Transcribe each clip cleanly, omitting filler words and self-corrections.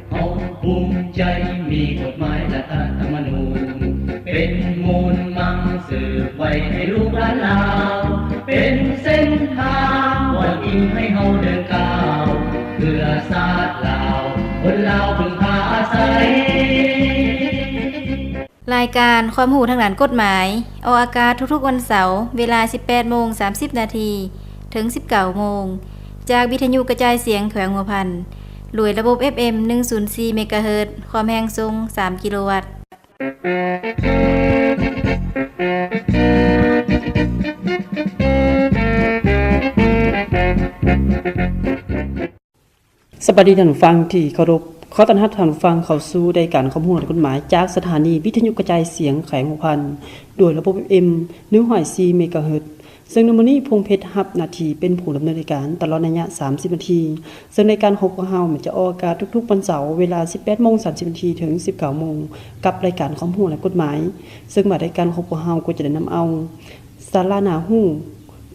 เขาภูมิใจมีกฎหมายและรัฐธรรมนูญเป็นมูลมังสืบไว้ให้ลูกหลานลาวเป็นเส้นทางวันอิงให้เฮาเดินก้าวเพื่อชาติลาวคนลาวพึงพาอาศัยรายการความรู้ทางด้านกฎหมายออกอากาศทุกๆวันเสาร์เวลา 18:30 นาทีถึง 19 โมงจากวิทยุกระจายเสียงแขวงหัวพันโดยระบบ FM 104 เมกะเฮิรตซ์ความแรงสูง 3 กิโลวัตต์สวัสดีท่านผู้ฟังที่เคารพขอต้อนรับท่านผู้ฟังเข้าสู่รายการข้อมูลกฎหมายจากสถานีวิทยุกระจายเสียงแขวงหัวพันโดยระบบ FM 104 เมกะเฮิรตซ์ซึ่งในมื้อนี้พงเพชรรับหน้าที่เป็นผู้ดำเนินรายการตลอดระยะ30นาทีซึ่งรายการของเฮามันจะออกอากาศทุกๆวันเสาร์เวลา 18:30 นาทีถึง 19 โมงกับรายการข้อมูลและกฎหมายซึ่งรายการของเฮาก็จะได้นำเอาสาระน่ารู้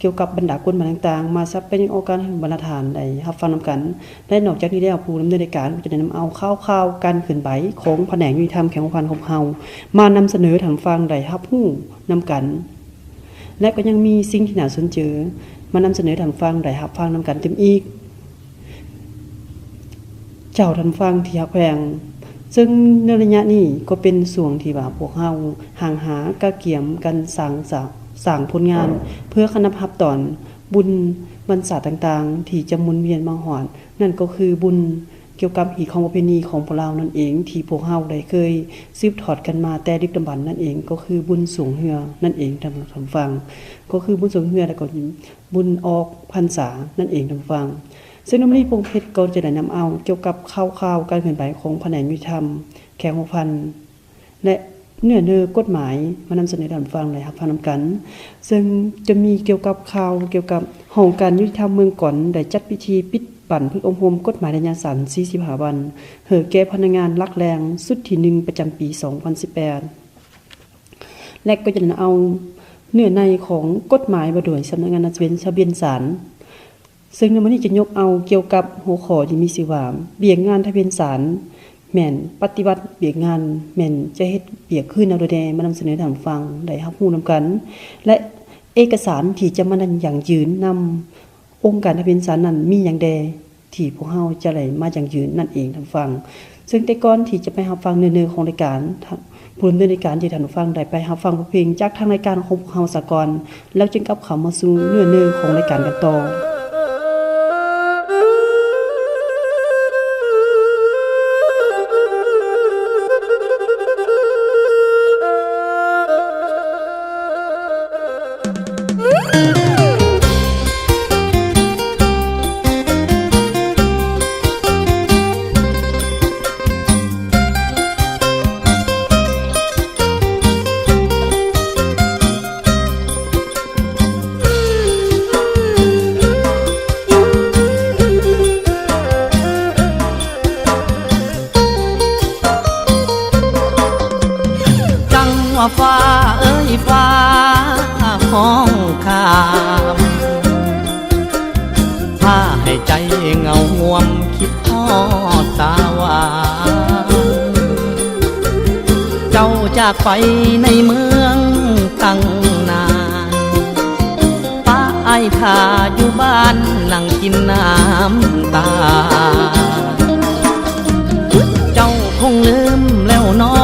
เกี่ยวกับบรรดากฎหมายต่างๆมาซับเป็นองค์การบรรณาธิการได้รับฟังนำกันและนอกจากนี้แล้วผู้ดำเนินรายการก็จะได้นำเอาข่าวๆการเคลื่อนไหวของแผนกยุติธรรมแขวงหัวพันของเฮามานำเสนอท่านฟังได้รับรู้นำกันและก็ยังมีสิ่งที่น่าสนใจมานำเสนอท่านฟังได้รับฟังนำกันเต็มอีกเจ้าท่านฟังที่ฮักแพงซึ่งในระยะนี้ก็เป็นส่วนที่ว่าพวกเฮาห่างหากะเกี่ยมกันสร้างผลงานเพื่อคณะภาพตอนบุญบรรษาต่างๆที่จะหมุนเวียนมาฮอดนั่นก็คือบุญเกี่ยวกับหีของประเพณีของพวกเรานั่นเองที่พวกเฮาได้เคยสืบทอดกันมาแต่ดึกดำบรรพ์นั่นเองก็คือบุญสวงเหือนั่นเองท่านฟังก็คือบุญสวงเหือแล้วก็บุญออกพรรษานั่นเองท่านฟังซึ่งในวันนี้พงเพชรก็จะได้นำเอาเกี่ยวกับข่าวการเคลื่อนไหวของแผนกยุติธรรมแขวงหัวพันและเนื้อกฎหมายมานำเสนอท่านฟังเลยครับฟังนำกันซึ่งจะมีเกี่ยวกับข่าวเกี่ยวกับห้องการยุติธรรมเมืองก่อนได้จัดพิธีปิดปั่นพึ่งองค์โฮมกฎหมายระยะสั้น45 วันเหอแก่พนักงานลักแรงสุดที่1ประจำปี 2018และก็จะเอาเนื้อในของกฎหมายมาโดยสำนักงานทะเบียนศาลซึ่งในวันนี้จะยกเอาเกี่ยวกับหัวข้อที่มีชื่อว่าเบี่ยงงานทะเบียนศาลแม่นปฏิบัติเบียกงานแม่นจะเฮ็ดเบียกขึ้นเอาโดยแดมานำเสนอท่านฟังได้รับรู้นำกันและเอกสารที่จะมานั้นอย่างยืนนำองค์การทะเบียนศาลนั้นมีอย่างใดที่พวกเฮาจะได้มาอย่างยืนนั่นเองท่านฟังซึ่งแต่ก่อนที่จะไปรับฟังเนื้อของรายการผู้ดำเนินรายการที่ท่านฟังได้ไปรับฟังเพลงจากทางรายการของพวกเฮาซะก่อนแล้วจึงกลับเข้ามาสู่เนื้อของรายการกันต่อฟ้าเอ้ยฟ้าห้องข้ามพาให้ใจเงาห่วมคิดทอดตาหวานเจ้าจากไปในเมืองตั้งนานป้าไอ้ท่าอยู่บ้านนั่งกินน้ำตาเจ้าคงลืมแล้วน้อ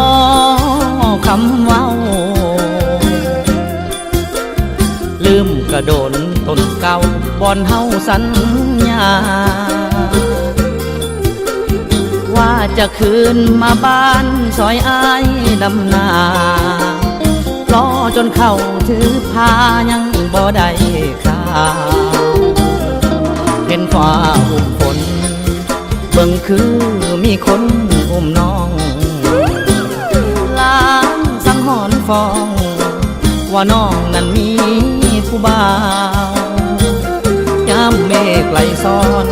คำเว้าลืมกระโดนต้นเก่าบอนเฮาสัญญาว่าจะคืนมาบ้านซอยอ้ายดำนารอจนเข้าถือพายังบ่ได้ข่าวเห็นฟ้าหุ้มฝนเบิ่งคือมีคนอุ้มน้องฟ้องว่าน้องนั้นมีผู้บ่าวยามเมฆไหลซ้อน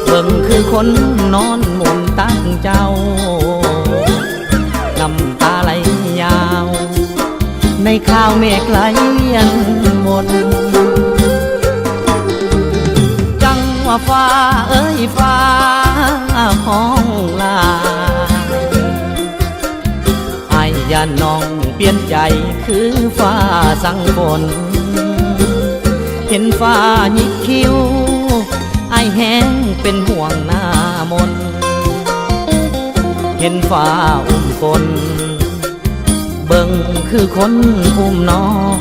เบิ่งคือคนนอนหมุนตั้งเจ้าน้ำตาไหลยาวในข่าวเมฆไหลยันหมดจังว่าฟ้าเอ้ยฟ้า ยันน้องเปลี่ยนใจคือฟ้าสั่งฝนเห็นฟ้าหยิกคิ้วไอแห้งเป็นห่วงหน้ามนเห็นฟ้าอุ้มคนเบิ่งคือคนอุ้มน้อง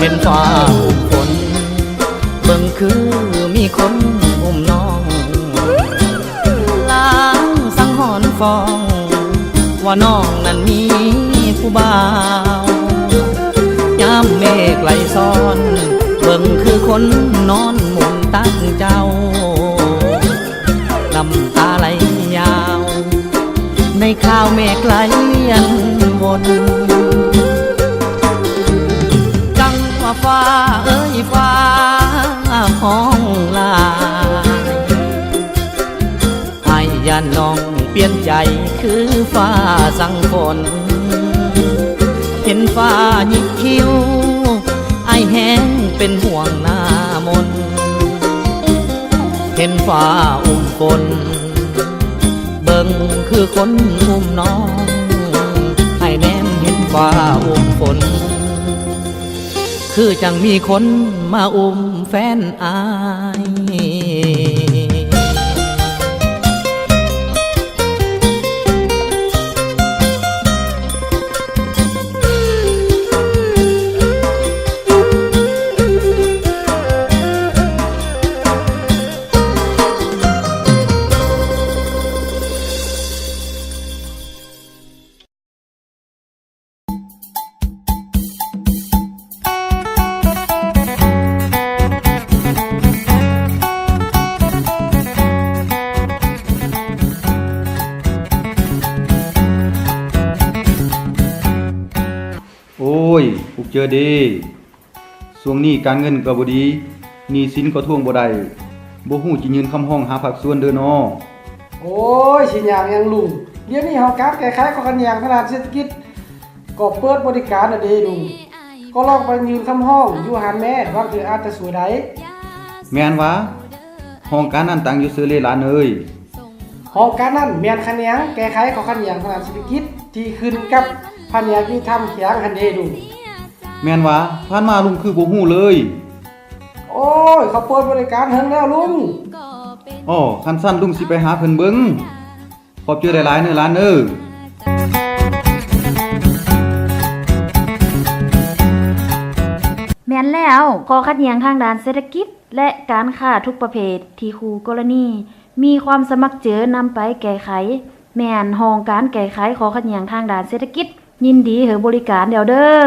เห็นฟ้าอุ้มคนเบิ่งคือมีคนอุ้มน้องล้างสังหรณ์ฟองว่าน้องนั้นมีผู้บ่าวยามเมฆไหลซ้อนเบิ่งคือคนนอนหมุนตั้งเจ้าน้ำตาไหลยาวในข่าวเมฆไหลยันวนฟ้าเอ้ยฟ้าห้องลายให้ยันน้องเปลี่ยนใจคือฟ้าสั่งฝนเห็นฟ้าหยิกคิ้วไอแห้งเป็นห่วงหน้ามนเห็นฟ้าอุ้มฝนเบิ่งคือคนอุ้มน้องให้แนมเห็นฟ้าอุ้มฝนคือจังมีคนมาอุ้มแฟนอายโอ้ยผูกเจอเด้ช่วงนี้การเงินก็บ่ดีหนี้สินก็ทวงบ่ได้บ่ฮู้จิยืนคำห้องหาภาคส่วนเด้อน้อ โอ้ยสิยางยังลุงเดี๋ยวนี้เฮาการแก้ไขข้อขัดแย้งทางด้านเศรษฐกิจก็เปิดบริการน่ะเด้ลุงก็ลองไปยืนคำห้องอยู่หานแม่บางทีอาจจะสวยได้ แม่นวะห้องการนั้นตั้งอยู่ซื่อเลยหลานเอ้ย ห้องการนั้นแม่นขัดแย้งแก้ไขข้อขัดแย้งทางด้านเศรษฐกิจที่ขึ้นกับแผนกยุติธรรมเขียงหันเด้ลุง แม่นวะผ่านมาลุงคือบ่ฮู้เลย โอ้ยเขาเปิดบริการเฮิงแล้วลุง อ้อคันสั้นลุงสิไปหาเพิ่นเบิ่งขอบเจอหลายๆเด้อหลานเอ้อ แม่นแล้วข้อขัดแย้งทางด้านเศรษฐกิจและการค้าทุกประเภทที่คู่กรณีมีความสมัครเจอนำไปแก้ไขแม่นห้องการแก้ไขข้อขัดแย้งทางด้านเศรษฐกิจยินดีให้บริการเดี๋ยวเด้อ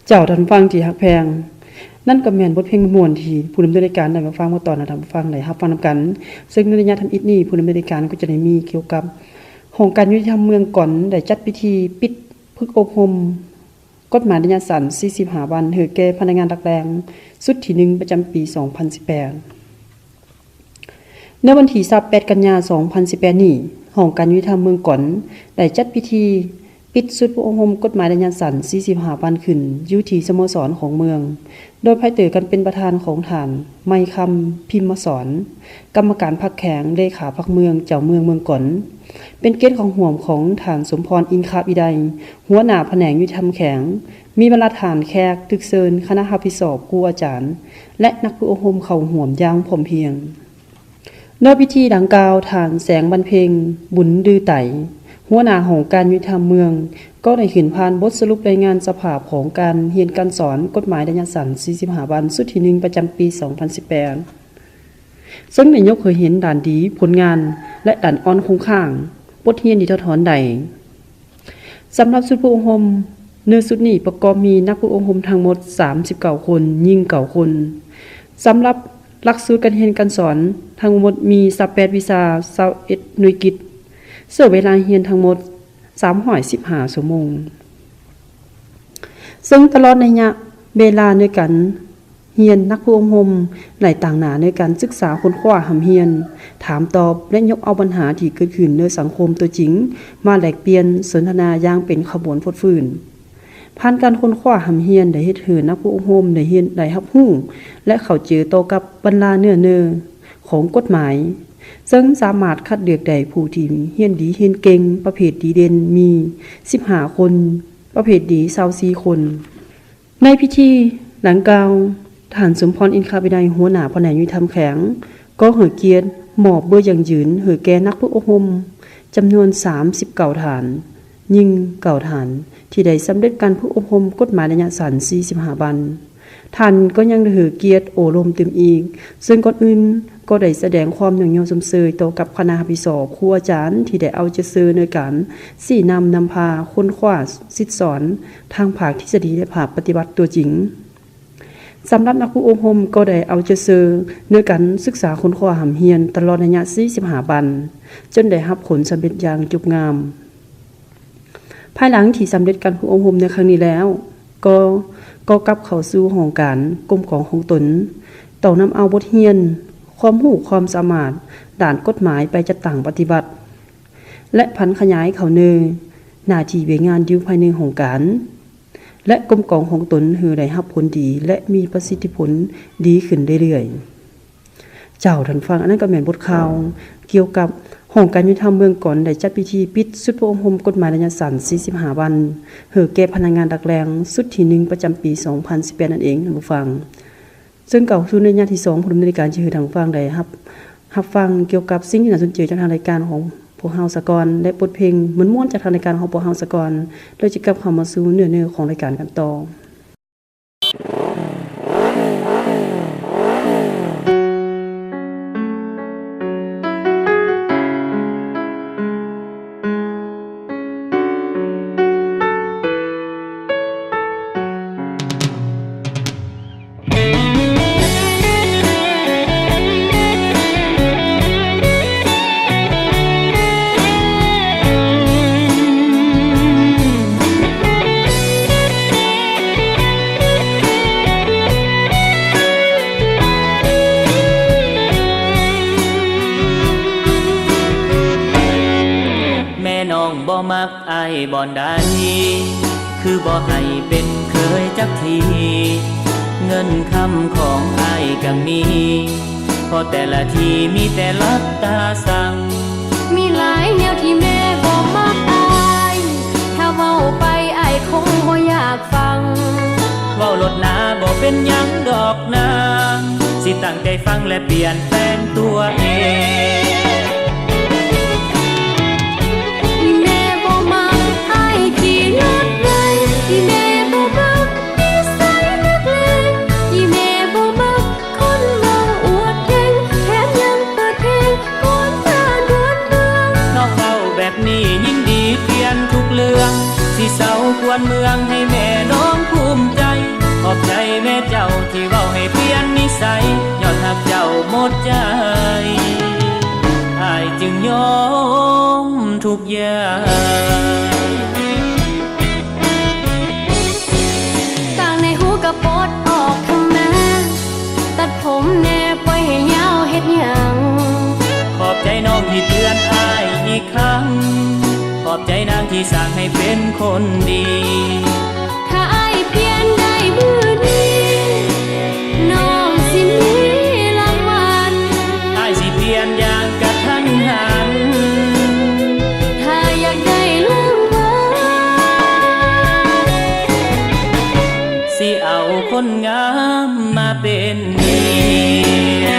เจ้าท่านฟังที่ฮักแพงนั่นก็แม่นบทเพลงม่วนที่ผู้ดำเนินรายการได้มาฟังมาตอนนะท่านฟังได้รับฟังนํกันซึ่งในระยะทำอิฐนี้ผู้ดำเนินรายการก็จะได้มีเกี่ยวกับองค์การยุติธรรมเมืองก่อนได้จัดพิธีปิดฝึกอบรมกฎหมายระยะสั้น45วันให้แก่พนักงานรักแรงสุดที่1ประจำปี2018ในวันที่28กันยายน2018นี้องค์การยุติธรรมเมืองก่อนได้จัดพิธีปิดสุดอบรมกฎหมายระยะสั้น45วันขึ้นอยู่ที่สโมสรของเมืองโดยภายเตอกันเป็นประธานของฐานไมคำพิมพ์สอนกรรมการพรรคแข็งเลขาพรรคเมืองเจ้าเมืองก่อนเป็นเกณฑ์ของห่วมของฐานสมพรอินคาบิไดหัวหน้าแผนกยุติธรรมแข็งมีบรรดาฐานแขกตึกเซินคณะรับผิดชอบครูอาจารย์และนักอบรมเข้าห่วมอย่างพร้อมเพรียงในพิธีดังกล่าวฐานแสงบรรเพงบุญดือไตหัวหน้าของการยุติธรรมเมืองก็ได้ขึ้นพานบทสรุปรายงานสภาพของการเรียนการสอนกฎหมายระยะสั้น45วันสุดที่1ประจำปี2018ซึ่งได้ยกให้เห็นด่านดีผลงานและด่านอ่อนคงข้างบทเรียนที่ถอนใดสำหรับสุดผู้อบรม เนื้อสุดนี้ประกอบมีนักผู้อบรมทั้งหมด39คนยิ่ง9คนสำหรับหลักสูตรการเรียนการสอนทั้งหมดมี28วิชา21หน่วยกิจเสียเวลาเรียนทั้งหมด315ชั่วโมงซึ่งตลอดระยะเวลาในการเรียนนักผู้อบรมหลายต่างหน้าในการศึกษาค้นคว้าหำเรียนถามตอบและยกเอาปัญหาที่เกิดขึ้นในสังคมตัวจริงมาแลกเปลี่ยนสนทนาอย่างเป็นขบวนพดฟื้นผ่านการค้นคว้าหำเรียนได้เฮ็ดให้นักผู้อบรมได้เรียนได้รับรู้และเข้าใจต่อกับบรรดาเนื้อของกฎหมายซึ่งสามารถคัดเลือกได้ผู้ที่เรียนดีเรียนเก่งประเภทดีเด่นมี15คนประเภทดี24คนในพิธีหลังกล่าวทหารสมพรอินคาบิไดหัวหน้าแผนกยุติธรรมแข็งก็เหเกียรติมอบเบอร์อย่างยืนเหแก่นักผู้อบรมจำนวน39ฐานยิ่ง9ฐานที่ได้สำเร็จการผู้อบรมกฎหมายระยะสั้น45วันท่านก็ยังเหเกียรติโอลมเต็มอีกซึ่งก่อนอื่นก็ได้แสดงความยอมสมเสยต่อกับคณะผู้สอบครูอาจารย์ที่ได้เอาใจใส่ในการสี่นำพาค้นคว้าสิทธิสอนทางภาคทฤษฎีและภาคปฏิบัติตัวจริงสำหรับนักผู้อบรมก็ได้เอาใจใส่ในการศึกษาค้นคว้าหำเรียนตลอดระยะ45วันจนได้รับผลสำเร็จอย่างจุบงามภายหลังที่สำเร็จการผู้อบรมในครั้งนี้แล้วก็กลับเข้าสู่ห้องการกรมของของตนต้องนำเอาบทเรียนความรู้ความสามารถด้านกฎหมายไปจัดตั้งปฏิบัติและพันขยายเขาเนหน้าที่เวียงานอยู่ภายในห้องการและกรมกองของตนให้ได้รับผลดีและมีประสิทธิผลดีขึ้นเรื่อยๆเจ้าท่านฟังอันนั้นก็แม่นบทข่าวเกี่ยวกับห้องการยุติธรรมเมืองก่อนได้จัดพิธีปิดสุดผู้อบรมกฎหมายระยะสั้น45วันให้แก่พนักงานดักแรงสุดที่1ประจำปี2018นั่นเองท่านผู้ฟังซึ่งเก่าสู่ในระยะที่2ผู้ดำเนินรายการจะให้ทางฟังได้รับฟังเกี่ยวกับสิ่งที่น่าสนใจจากทางรายการของพวกเฮาสกรและบทเพลงม่วนๆจากทางรายการของพวกเฮาสกรโดยจะกลับเข้ามาสู่เนื้อของรายการกันต่อบ่มักอายบ่อนใดคือบ่ให้เป็นเคยจักทีเงินคำของอายก็มีพอแต่ละทีมีแต่ลับตาสั่งมีหลายแนวที่แม่บ่มักอายถ้าเว้าไปอายคงบ่อยากฟังเว้าลดหนาบ่เป็นหยังดอกนาสิตั้งใจฟังและเปลี่ยนแปลงตัวเองสิเศร้าควรเมืองให้แม่น้องภูมิใจขอบใจแม่เจ้าที่เว้าให้เปลี่ยนนิสัยยอดหักเจ้าหมดใจอ้ายจึงยอมทุกอย่างต่างในหูกระปดออกทำแม่ตัดผมแน่ปล่อยให้ยาวเฮ็ดหยังขอบใจน้องที่เตือนอ้ายอีกครั้งขอบใจนางที่สั่งให้เป็นคนดีถ้าอายเปลี่ยนได้มือนี้น้องสิมีรางวัลอายสิเปลี่ยนอย่างกระทันหันถ้าอยากได้รางวัลสิเอาคนงามมาเป็นเมีย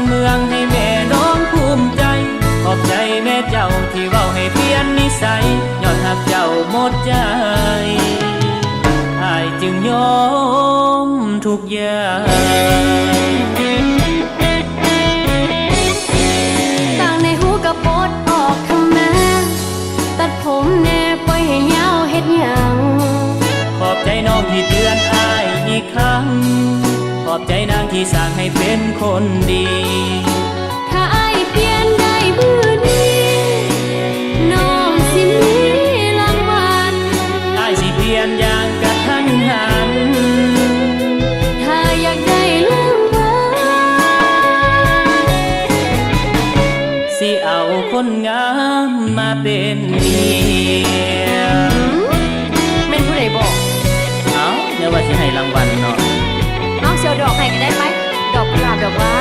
านเมืองให้แม่น้องภูมิใจขอบใจแม่เจ้าที่เว้าให้เปลี่ยนนิสัยยอดหักเจ้าหมดใจอ้ายจึงยอมทุกอย่างต่างในหูกระปดออกทำแม่ตัดผมแน่ปล่อยให้ยาวเฮ็ดหยัง ขอบใจน้องที่เตือนอ้ายอีกครั้งขอบใจนางที่สร้างให้เป็นคนดีถ้าอ้ายเปลี่ยนได้มื้อนี้น้องสิมีรางวัลอ้ายสิเปลี่ยนอย่างกระทันหันถ้าอยากได้รางวัลสิเอาคนงามมาเป็นเมียแม่นผู้ใดบอกเอาเดี๋ยวว่าสิให้รางวัลเนาะเอาเสียวดอกให้ก็ได้ไหมดอกกุหลาบดอกว่า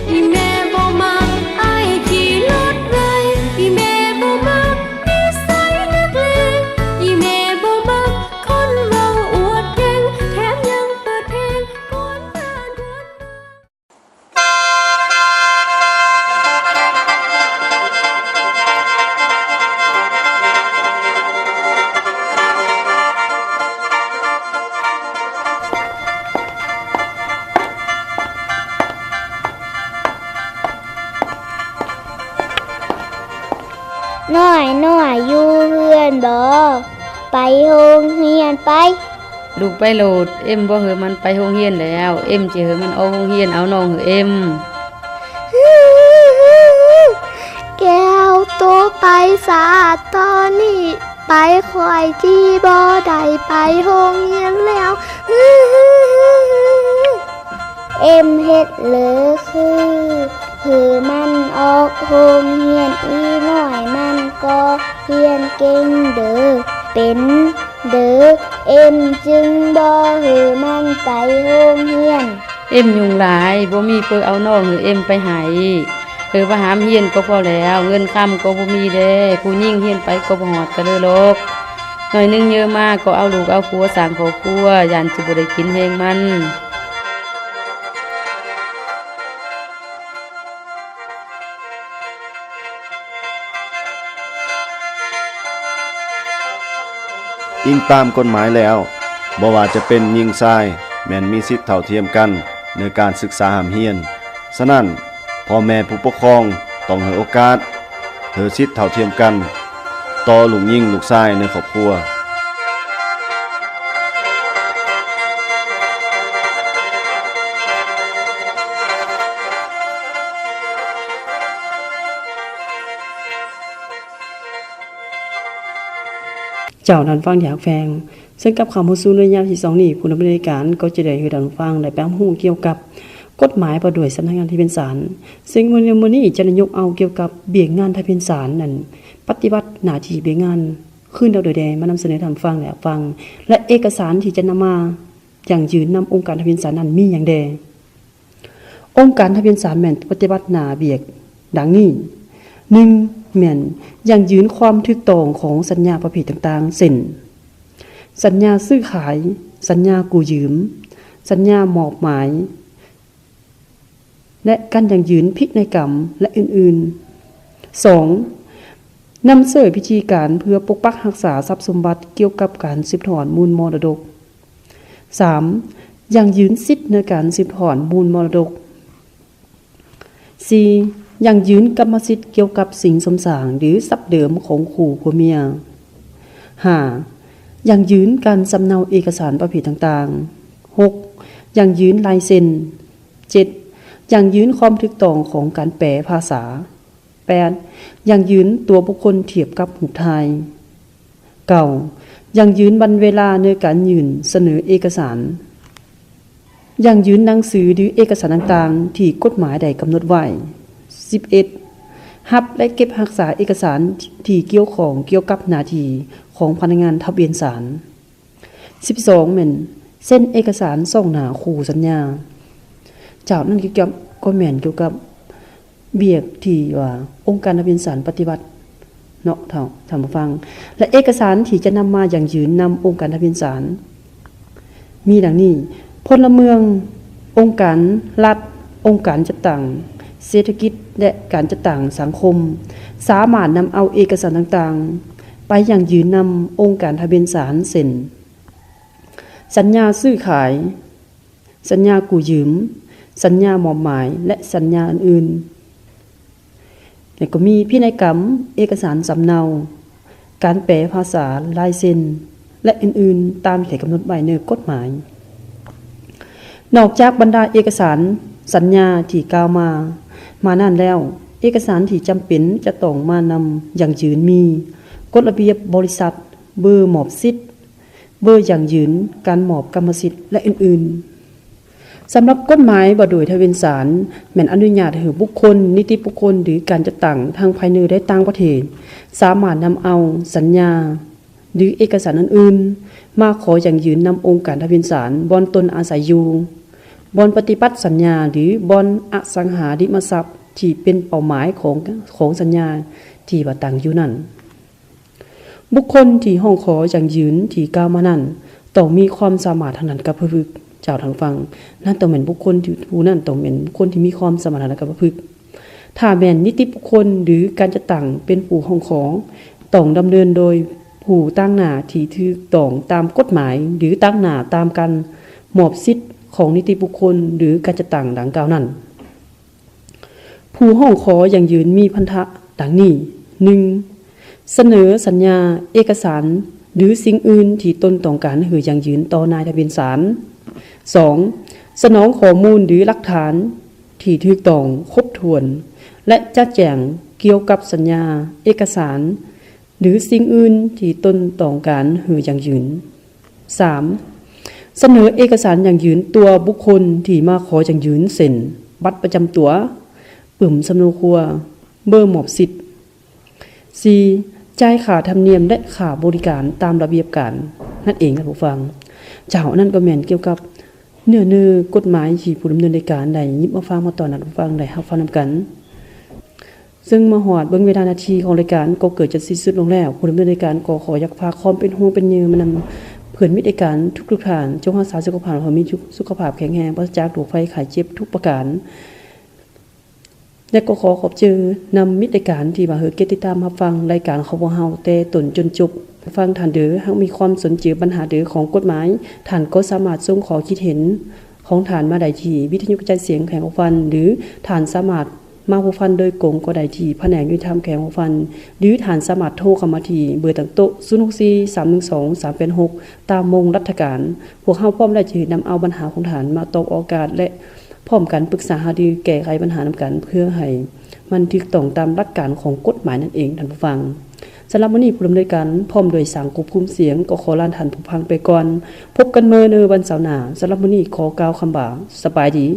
อีแม่บ่มักอ้ายขี่รถไล่อีแม่บ่มักนิสัยนักเลงอีแม่บ่มักคนเว้าอวดเก่งแถมยังเปิดเพลงกวนบ้านกวนน้อยอยู่เฮือนบ่ไปโรงเรียนไปลูกไปโหลดเอ็มบ่เหอะมันไปโรงเรียนแล้วเอ็มสิเหอะมันเอาโรงเรียนเอาน้องเหอะเอ็มแก้วโตไปสาตอนนี้ไปคอยที่บ่ได้ไปโรงเรียนแล้วเอ็มเฮ็ดเลยคือมันออกโรงเรียนอีน้อยมันก็เรียนเก่งเด้อเป็นเด้อเอ็มจึงบ่หือมันไปโรงเรียนเอ็มยุ่งหลายบ่มีเพิ่นเอาน้องเหอะเอ็มไปให้ว่าหามเรียนก็พอแล้วเงินค้ำก็บ่มีเด้ผู้หญิงเรียนไปก็บ่ฮอดกันเลยหรอกหน่อยนึงเยอะมากก็เอาลูกเอาผัวสร้างครอบครัวย่านสิบ่ได้กินแฮงมันอิงตามกฎหมายแล้วบ่ว่าจะเป็นหญิงชายแม่นมีสิทธิ์เท่าเทียมกันในการศึกษาหามเรียนฉะนั้นพ่อแม่ผู้ปกครองต้องให้โอกาสให้สิทธิ์เท่าเทียมกันต่อลูกหญิงลูกชายในครอบครัวเจ้านั้นฟังที่ฮักแฟงซึ่งกับข่าวมูซูในยามที่2นี้ผู้ดำเนินการก็จะได้ให้ท่านฟังได้แปลฮู้เกี่ยวกับกฎหมายประด้วยสำนักงานที่เป็นศาลซึ่งมื้อนี้จะนายกเอาเกี่ยวกับเบี้ยงานที่เป็นศาลนั่นปฏิบัติหน้าที่เบี้ยงานขึ้นดาวโดยแดมานำเสนอท่านฟังและฟังและเอกสารที่จะนำมาอย่างยืนนำองค์การทะเบียนศาลนั้นมีอย่างใดองค์การทะเบียนศาลแม่นปฏิบัติหน้าเบี้ยดังนี้ 1. แม่นอย่างยืนความถูกต้องของสัญญาประเภทต่างๆเช่นสัญญาซื้อขายสัญญากู้ยืมสัญญามอบหมายและการอย่างยืนพินัยกรรมและอื่นๆ 2. นำเสนอพิธีการเพื่อปกปักรักษาทรัพย์สมบัติเกี่ยวกับการสืบทอดมูลมรดก 3. อย่างยืนสิทธิในการสืบทอดมูลมรดก 4. อย่างยืนกรรมสิทธิ์เกี่ยวกับสิ่งสมสางหรือทรัพย์เดิมของคู่ผัวเมีย 5. อย่างยืนการสำเนาเอกสารประเภทต่างๆ 6. อย่างยืนลายเซ็น 7. อย่างยืนความถูกต้องของการแปลภาษา 8. อย่างยืนตัวบุคคลเทียบกับรูปถ่าย 9. อย่างยืนวันเวลาในการยื่นเสนอเอกสารอย่างยืนหนังสือหรือเอกสารต่างๆที่กฎหมายใดกำหนดไว้ 11. รับและเก็บรักษาเอกสารที่เกี่ยวข้องเกี่ยวกับหน้าที่ของพนักงานทะเบียนศาล 12. แม่นเส้นเอกสารส่งหน้าคู่สัญญาเจ้านั้นเกี่ยวกับก็แม่นเกี่ยวกับเบียกที่ว่าองค์การทะเบียนศาลปฏิบัติเนาะท่านผู้ฟังและเอกสารที่จะนำมาอย่างยืนนำองค์การทะเบียนศาล มีดังนี้พลเมืององค์การรัฐองค์การจัดตั้งเศรษฐกิจและการจัดตั้งสังคมสามารถนำเอาเอกสารต่างๆไปอย่างยืนนำองค์การทะเบียนสารเซ็นสัญญาซื้อขายสัญญากู้ยืมสัญญามอบหมายและสัญญาอื่นๆและก็มีพินัยกรรมเอกสารสำเนาการแปลภาษาลายเซ็นและอื่นๆตามที่กำหนดไว้ในกฎหมายนอกจากบรรดาเอกสารสัญญาที่กล่าวมานั่นแล้วเอกสารที่จำเป็นจะต้องมานำอย่างยืนมีกฎระเบียบบริษัทเบอร์หมอบสิทธิ์เบอร์อย่างยืนการหมอบกรรมสิทธิ์และอื่นๆสำหรับกฎหมายบ่โดยทะเบียนสารแม่นอนุญาตให้บุคคลนิติบุคคลหรือการจัดตั้งทางภายในและต่างประเทศสามารถนำเอาสัญญาหรือเอกสารอื่นๆมาขออย่างยืนนำองค์การทะเบียนสารบอนตนอาศัยอยู่บอนปฏิบัติสัญญาหรือบอนอสังหาริมทรัพย์ที่เป็นเป้าหมายของสัญญาที่ว่าตั้งอยู่นั่นบุคคลที่ห้องขออย่างยืนที่กล่าวมานั้นต้องมีความสามารถทางด้านการประพฤติเจ้าทางฟังนั่นต้องเป็นบุคคลที่ผู้นั้นต้องเป็นบุคคลที่มีความสามารถทางด้านการประพฤติถ้าแม่นนิติบุคคลหรือการจัดตั้งเป็นผู้ห้องขอต้องดำเนินโดยผู้ตั้งหน้าที่ถูกต้องตามกฎหมายหรือตั้งหน้าตามการมอบสิทธิ์ของนิติบุคคลหรือการจัดตั้งดังกล่าวนั้นผู้ห้องขออย่างยืนมีพันธะดังนี้ 1. เสนอสัญญาเอกสารหรือสิ่งอื่นที่ตนต้องการให้อย่างยืนต่อนายทะเบียนสาร 2. สนองข้อมูลหรือหลักฐานที่ถูกต้องครบถ้วนและจัดแจงเกี่ยวกับสัญญาเอกสารหรือสิ่งอื่นที่ตนต้องการให้อย่างยืน 3. เสนอเอกสารอย่างยืนตัวบุคคลที่มาขออย่างยืนเซ็นบัตรประจำตัวปึ่มสำเนาครัวเบอร์หมอบสิทธิ์ 4. จ่ายค่าธรรมเนียมและค่าบริการตามระเบียบการนั่นเองครับผู้ฟังเจ้านั่นก็แม่นเกี่ยวกับเนื้อกฎหมายที่ผู้ดำเนินรายการได้หยิบมาฟังมาตอนนั้นผู้ฟังได้รับฟังนำกันซึ่งมาหอดเบิ่งเวลานาทีของรายการก็เกิดจะสิ้นสุดลงแล้วผู้ดำเนินรายการก็ขออยากฝากความเป็นห่วงเป็นใยมานำเพื่อนมิตรรายการทุกๆท่านจงรักษาสุขภาพให้มีสุขภาพแข็งแรงปราศจากโรคภัยไข้เจ็บทุกประการและก็ขอขอบเจอนำมิตรรายการที่มาเฮอเกติดตามมาฟังรายการของพวกเฮาแต่ต้นจนจบฟังท่านเด้อหากมีความสนใจปัญหาเด้อของกฎหมายท่านก็สามารถส่งขอคิดเห็นของท่านมาได้ที่วิทยุกระจายเสียงแขวงหัวฟันหรือท่านสามารถมาหัวฟันโดยกงก็ได้ที่แผนกยุติธรรมแขวงหัวฟันหรือท่านสามารถโทรเข้ามาที่เบอร์ตั้งโต๊ะ064-312-386ตามวงรัฐการพวกเฮาพร้อมได้จะนำเอาปัญหาของท่านมาตอบออกอากาศและพร้อมกันปรึกษาหารือแก้ไขปัญหานำกันเพื่อให้มันถูกต้องตามหลักการของกฎหมายนั่นเองท่านผู้ฟังสำหรับวันนี้ผู้ดำเนินการพร้อมโดยสังควบคุมเสียงก็ขอลาท่านผู้ฟังไปก่อนพบกันเมื่อในวันเสาร์หน้าสำหรับวันนี้ขอกล่าวคำบ่าสบายดี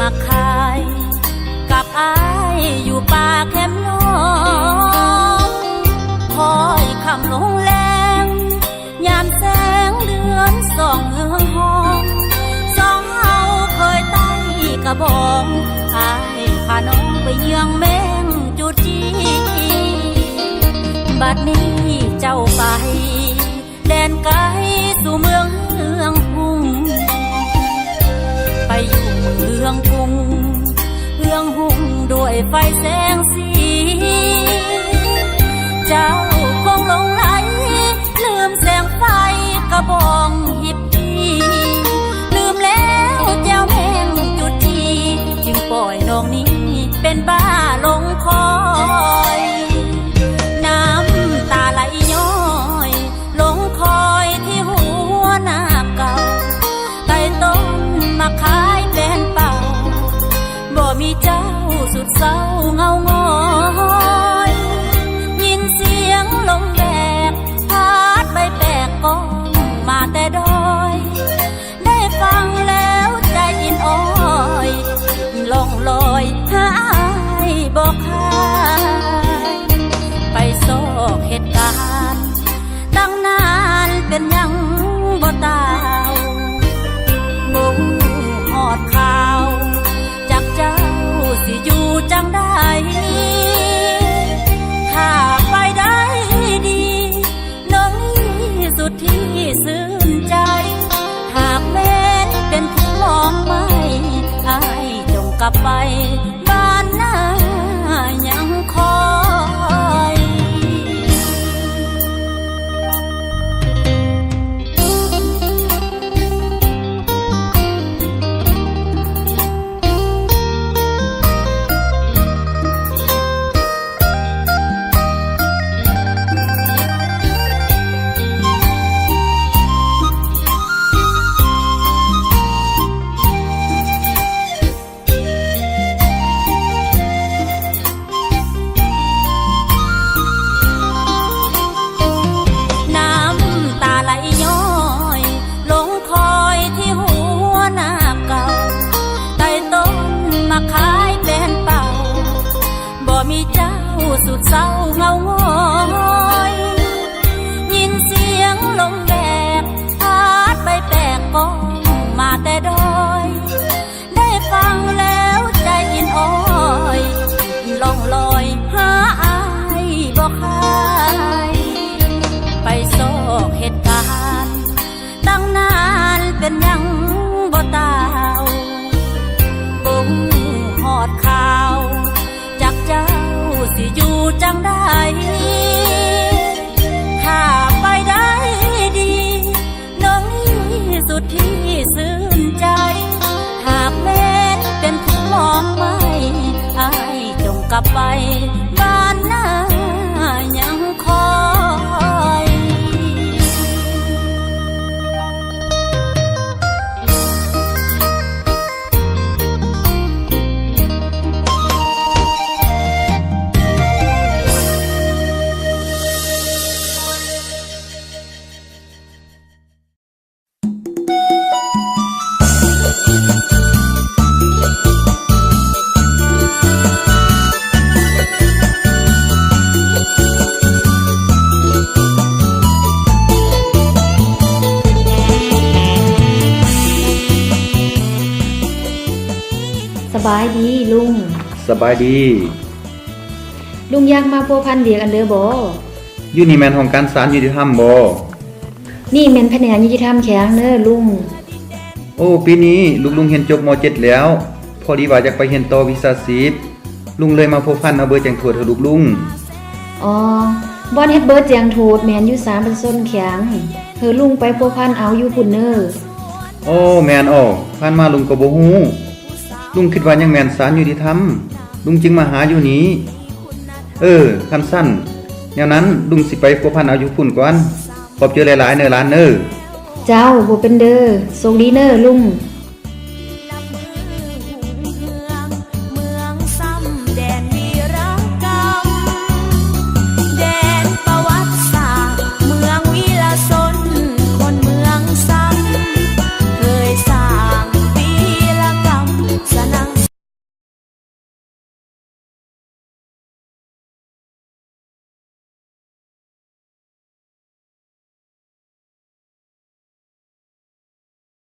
มาขายกับอายอยู่ป่าแคมป์น้องคอยคำลงแรงยามแสงเดือนส่องเฮืองห้องสองเฮาเคยไต่กระบองอายพาน้องไปเยืองแมงจุดจีบัดนี้เจ้าไปแดนไกลสู่เมืองเฮืองพุ่งไปอยู่เมืองกรุงเฮืองหุ่งด้วยไฟแสงสีเจ้าคงหลงไหลลืมแสงไฟกระบองหิบทีลืมแล้วเจ้าแมงจุดจีจึงปล่อยน้องนี้เป็นบ้าลงคอยน้ำตาไหลย้อยลงคอยที่หัวหน้าเก่าใต้ต้น เศร้าเงาง้อยยินเสียงลมแบกพัดใบแปลกก้องมาแต่ดอยได้ฟังแล้วใจอินอ้อยล่องลอยหาอ้ายบอกหายไปโศกเหตุการณ์ตั้งนานเป็นยังบ่ตาวบ่ฮอดข่าวจากเจ้าสิอยู่จังได้ถ้าไปได้ดีน้องนี่สุดที่ซื่นใจหากแม้นเป็นผู้มองไม่อ้ายจงกลับไปบ้านหน้ายังคอยสุดเศร้าเงาง้อยยินเสียงลมแบกพัดใบแปลกก้องมาแต่ดอยได้ฟังแล้วใจอินอ้อยล่องลอยหาอ้ายบอกหายไปโศกเหตุการณ์ตั้งนานเป็นยังบ่ตาวบ่ฮอดข่าวจากเจ้าสิอยู่จังได้ถ้าไปได้ดีน้องนี่สุดที่ซื่นใจหากแม้นเป็นผู้มองไม่อ้ายจงกลับไปบ้านหน้ายังคอยสบายดีลุง สบายดี ลุงอยากมาพัวพันเดียกันเด้อบ่ อยู่นี่แม่นของการศาลยุติธรรมบ่ นี่แม่นแผนกยุติธรรมแข็งเด้อลุง โอ้ปีนี้ลุงเรียนจบม.7 แล้ว พอดีว่าอยากไปเรียนต่อวิชาชีพลุงเลยมาพัวพันเอาเบอร์แจ้งโทษให้ลุง อ๋อบ่เฮ็ดเบอร์แจ้งโทษแม่นอยู่3เป็นส้นแข็งเฮอลุงไปพัวพันเอาอยู่พุ่นเด้อ โอ้แม่นอ้อผ่านมาลุงก็บ่ฮู้ลุงคิดว่ายังแม่นศาลยุติธรรมลุงจึงมาหาอยู่นี้คันสั้นแนวนั้นลุงสิไปพัวพันเอาอยู่พุ่นก่อนขอบเจอหลายๆเด้อหลานเด้อ เจ้าบ่เป็นเด้อโชคดีเด้อลุง